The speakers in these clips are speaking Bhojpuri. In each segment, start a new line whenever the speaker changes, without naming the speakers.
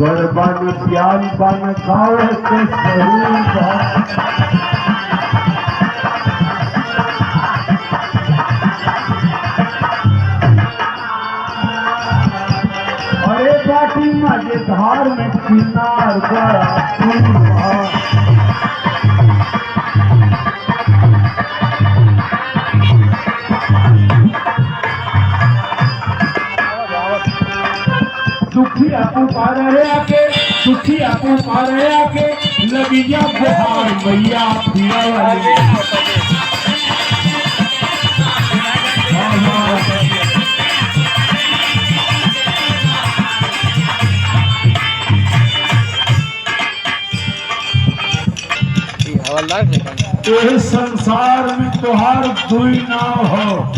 गरबन प्याल बन गावत सही अरे बाटी मजेदार में किनार बड़ा दुखिया पुकार आके दुखिया पुकार आके लगी जा बुहार मैया पीड़ा वाली इस संसार में तुहार दुई नाव हो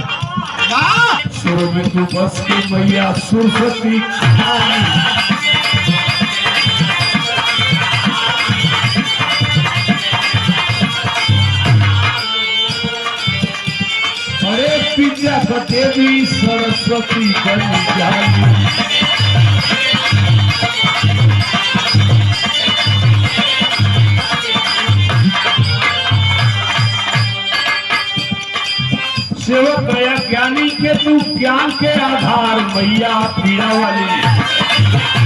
सुर में तू बस के मैया सरस्वती अरे विद्या का देवी सरस्वती बन जाएगी सेवक गया ज्ञानी के तू ज्ञान के आधार मैया पीड़ा वाली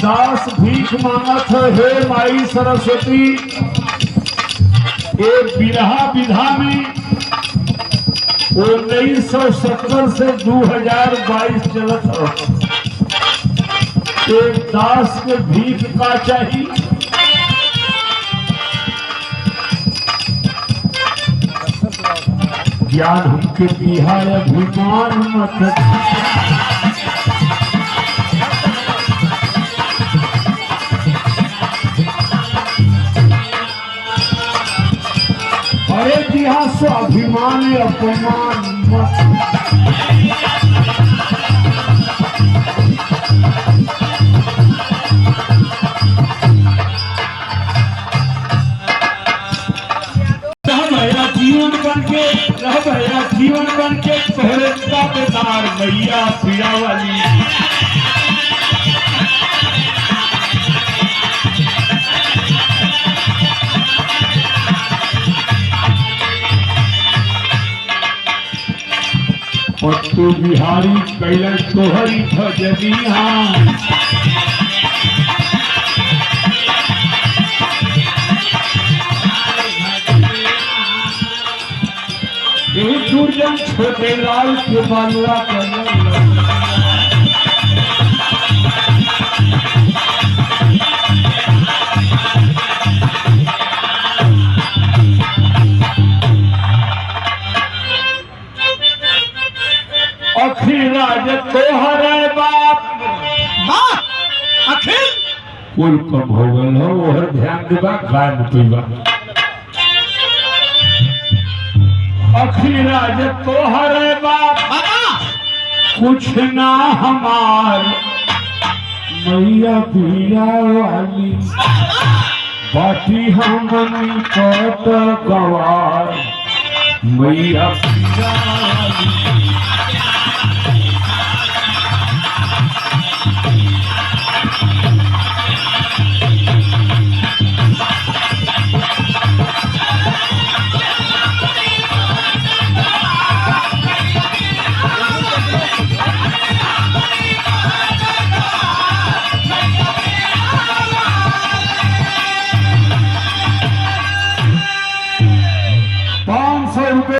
दास भीख मांगत हे माई सरस्वती एक बिरहा विधा में 1970 से 2022 चलत हो एक दास के भीख का चाहिए ज्ञान हमके दिया अभिमान मत अरे दिया स्वाभिमान अपमान जीवन बन के पहले बेदार मैया पीड़ा वाली पट्टू बिहारी कैलन तोहरी भजनिया दुर्जन छोटे लाल के बालुआ अखिल राज तोहरे बाप अखिल कुल कम हो गल हो ओहर ध्यान देबा गाय न पीबा अखिल राज तोहरे बाप कुछ ना हमार मैया पीड़ा वाली बाटी हमनी कट गवार मैया पीड़ा वाली